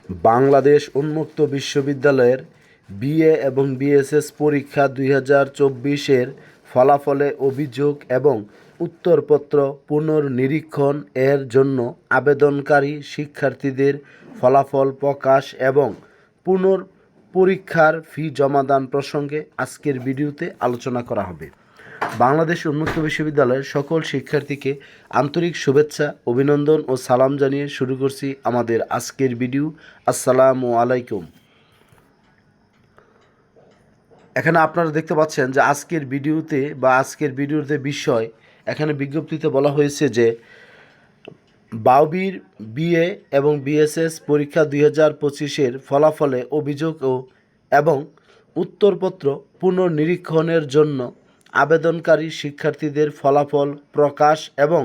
বাংলাদেশ উন্মুক্ত বিশ্ববিদ্যালয়ের বিএ এবং বিএসএস পরীক্ষা 2024-এর ফলাফলে অভিযোগ এবং উত্তরপত্র পুনর্নিরীক্ষণ এর জন্য আবেদনকারী শিক্ষার্থীদের ফলাফল প্রকাশ এবং পুনঃপরীক্ষার ফি জমাদান প্রসঙ্গে আজকের ভিডিওতে আলোচনা করা হবে। বাংলাদেশ উন্মুক্ত বিশ্ববিদ্যালয়ের সকল শিক্ষার্থীকে আন্তরিক শুভেচ্ছা, অভিনন্দন ও সালাম জানিয়ে শুরু করছি আমাদের আজকের ভিডিও। আসসালামু আলাইকুম। এখানে আপনারা দেখতে পাচ্ছেন যে আজকের ভিডিওতে বিষয় এখানে বিজ্ঞপ্তিতে বলা হয়েছে যে বাউবির বিএ এবং বিএসএস পরীক্ষা 2025-এর ফলাফলে অভিযোগ এবং উত্তরপত্র পুনর্নিরীক্ষণের জন্য আবেদনকারী শিক্ষার্থীদের ফলাফল প্রকাশ এবং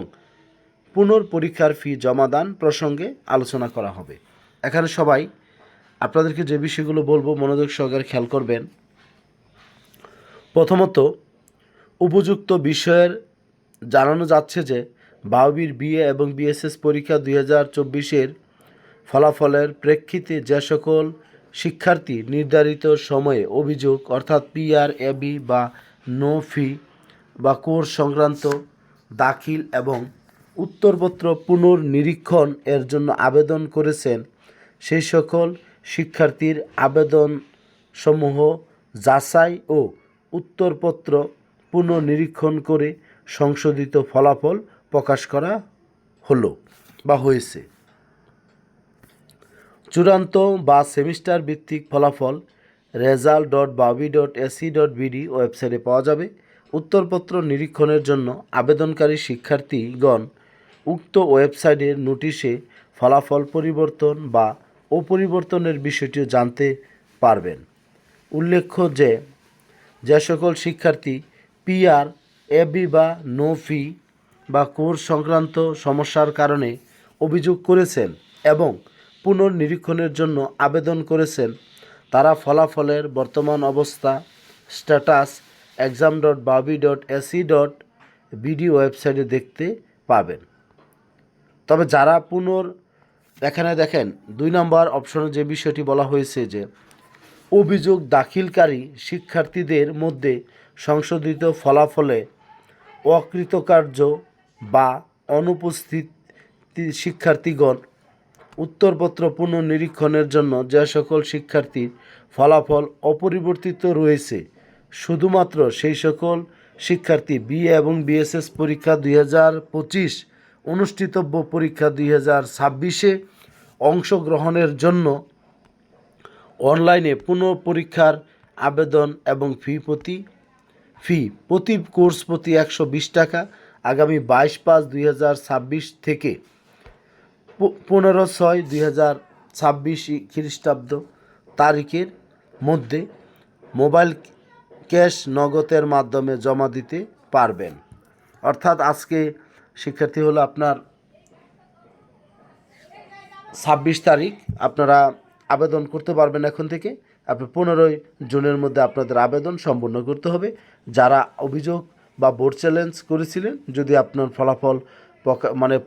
পুনর্পরীক্ষার ফি জমাদান প্রসঙ্গে আলোচনা করা হবে। এখানে সবাই আপনাদেরকে যে বিষয়গুলো বলবো মনোযোগ সহকারে খেয়াল করবেন। প্রথমত, উপযুক্ত বিষয়ের জানানো যাচ্ছে যে বাউবির বিএ এবং বিএসএস পরীক্ষা 2024-এর ফলাফলের প্রেক্ষিতে যে সকল শিক্ষার্থী নির্ধারিত সময়ে অভিযোগ অর্থাৎ পিআরএবি বা নো ফি বা কোর্স সংক্রান্ত দাখিল এবং উত্তরপত্র পুনর্নিরীক্ষণ এর জন্য আবেদন করেছেন, সেই সকল শিক্ষার্থীর আবেদনসমূহ যাচাই ও উত্তরপত্র পুনর্নিরীক্ষণ করে সংশোধিত ফলাফল প্রকাশ করা হলো বা হয়েছে। চূড়ান্ত বা সেমিস্টার ভিত্তিক ফলাফল result.baobi.ac.bd ওয়েবসাইটে পাওয়া যাবে। উত্তরপত্র নিরীক্ষণের জন্য আবেদনকারী শিক্ষার্থীগণ উক্ত ওয়েবসাইটের নোটিশে ফলাফল পরিবর্তন বা অপরিবর্তনের বিষয়টিও জানতে পারবেন। উল্লেখ্য যে সকল শিক্ষার্থী পিআর এবি বা নো ফি বা কোর্স সংক্রান্ত সমস্যার কারণে অভিযোগ করেছেন এবং পুনর্নিরীক্ষণের জন্য আবেদন করেছেন, তারা ফলাফলের বর্তমান অবস্থা স্ট্যাটাস exam.baobi.ac.bd ওয়েবসাইটে দেখতে পাবেন। তবে যারা এখানে দেখেন 2 নম্বর অপশনে যে বিষয়টি বলা হয়েছে যে অভিযোগ দাখিলকারী শিক্ষার্থীদের মধ্যে সংশোধিত ফলাফলে অকৃতকার্য বা অনুপস্থিত শিক্ষার্থীগণ উত্তরপত্র পুনর্নিরীক্ষণের জন্য যে সকল শিক্ষার্থীর ফলাফল অপরিবর্তিত রয়েছে, শুধুমাত্র সেই সকল শিক্ষার্থী বিএ এবং বিএসএস পরীক্ষা 2025 অনুষ্ঠিতব্য পরীক্ষা 2026-এ অংশগ্রহণের জন্য অনলাইনে পুনঃপরীক্ষার আবেদন এবং ফি প্রতি কোর্স প্রতি 120 টাকা আগামী 22/5/2026 থেকে 15/6/2026 খ্রিস্টাব্দ তারিখের মধ্যে মোবাইল ক্যাশ নগদের মাধ্যমে জমা দিতে পারবেন। অর্থাৎ আজকে শিক্ষার্থী হলো আপনার 26 তারিখ, আপনারা আবেদন করতে পারবেন। এখন থেকে আপনি 15 জুনের মধ্যে আপনাদের আবেদন সম্পূর্ণ করতে হবে। যারা অভিযোগ বা বোর্ড চ্যালেঞ্জ করেছিলেন, যদি আপনার ফলাফল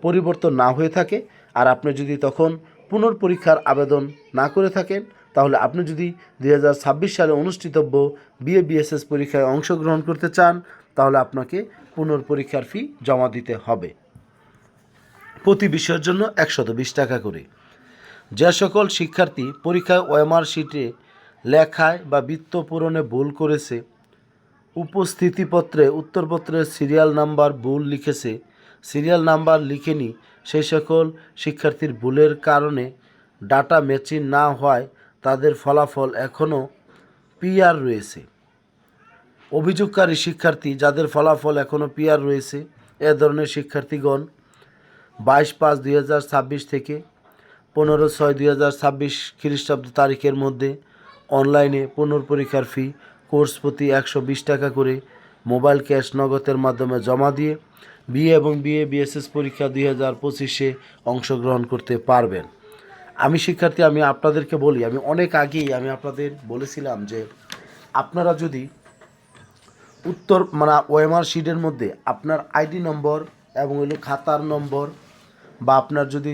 পরিবর্তন না হয়ে থাকে আর আপনি যদি তখন পুনর্পরীক্ষার আবেদন না করে থাকেন, তাহলে আপনি যদি 2026 সালে অনুষ্ঠিতব্য বিএ বিএসএস পরীক্ষায় অংশগ্রহণ করতে চান, তাহলে আপনাকে পুনর্পরীক্ষার ফি জমা দিতে হবে প্রতি বিষয়ের জন্য 120 টাকা করে। যে সকল শিক্ষার্থী পরীক্ষায় ওএমআর শিটে লেখায় বা বৃত্ত পূরণে ভুল করেছে, উপস্থিতিপত্রে উত্তরপত্রের সিরিয়াল নাম্বার ভুল লিখেছে, সিরিয়াল নাম্বার লিখেনি, সেই সকল শিক্ষার্থীর ভুলের কারণে ডাটা ম্যাচিং না হওয়ায় তাদের ফলাফল এখনও পিআর রয়েছে। অভিযোগকারী শিক্ষার্থী যাদের ফলাফল এখনও পিআর রয়েছে, এ ধরনের শিক্ষার্থীগণ 22/5/2026 থেকে 15/6/2026 খ্রিস্টাব্দ তারিখের মধ্যে অনলাইনে পুনর্পরীক্ষার ফি কোর্স প্রতি 120 টাকা করে মোবাইল ক্যাশ নগদের মাধ্যমে জমা দিয়ে বিএ এবং বিএ বিএসএস পরীক্ষা 2025-এ অংশগ্রহণ করতে পারবেন। আমি আপনাদেরকে বলি, আমি অনেক আগেই আপনাদের বলেছিলাম যে আপনারা যদি ওএমআর শিটের মধ্যে আপনার আইডি নম্বর এবং খাতার নম্বর বা আপনার যদি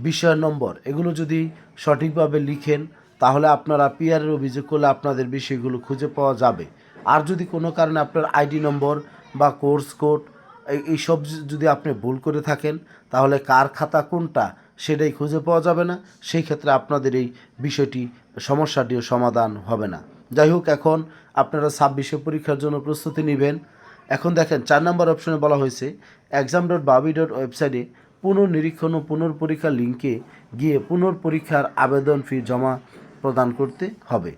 বিষয় নম্বর এগুলো যদি সঠিকভাবে লিখেন তাহলে আপনারা পিআরের অভিযোগ করলে আপনাদের বিষয়গুলো খুঁজে পাওয়া যাবে। আর যদি কোনো কারণে আপনার আইডি নম্বর বা কোর্স কোড এইসব যদি আপনি ভুল করে থাকেন তাহলে কার খাতা কোনটা সেটাই খুঁজে পাওয়া যাবে না, সেই ক্ষেত্রে আপনাদের এই বিষয়টি সমস্যাটিও সমাধান হবে না। যাই হোক, এখন আপনারা 26শে পরীক্ষার জন্য প্রস্তুতি নেবেন। এখন দেখেন 4 নম্বর অপশনে বলা হয়েছে exam.babi.website ওয়েবসাইটে পুনর্নিরীক্ষণ ও পুনর্পরীক্ষার লিঙ্কে গিয়ে পুনর্পরীক্ষার আবেদন ফি জমা প্রদান করতে হবে।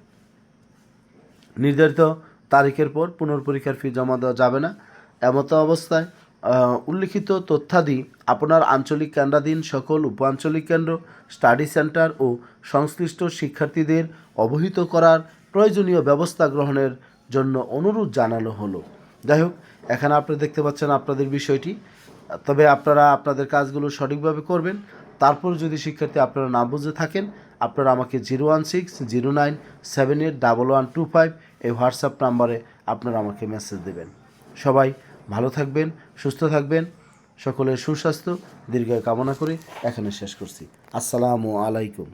নির্ধারিত তারিখের পর পুনর্পরীক্ষার ফি জমা দেওয়া যাবে না। এমতো অবস্থায় উল্লিখিত তথ্যাদি আপনার আঞ্চলিক কেন্দ্রাধীন সকল উপ আঞ্চলিক কেন্দ্র, স্টাডি সেন্টার ও সংশ্লিষ্ট শিক্ষার্থীদের অবহিত করার প্রয়োজনীয় ব্যবস্থা গ্রহণের জন্য অনুরোধ জানানো হলো। যাই হোক, এখানে আপনি দেখতে পাচ্ছেন আপনাদের বিষয়টি। তবে আপনারা আপনাদের কাজগুলো সঠিকভাবে করবেন। তারপর যদি শিক্ষার্থী আপনারা না বুঝে থাকেন, আপনারা আমাকে 01609781125 এই হোয়াটসঅ্যাপ নাম্বারে আপনারা আমাকে মেসেজ দেবেন। সবাই ভালো থাকবেন, সুস্থ থাকবেন। সকলের সুস্বাস্থ্য দীর্ঘায়ু কামনা করে এখানে শেষ করছি। আসসালামু আলাইকুম।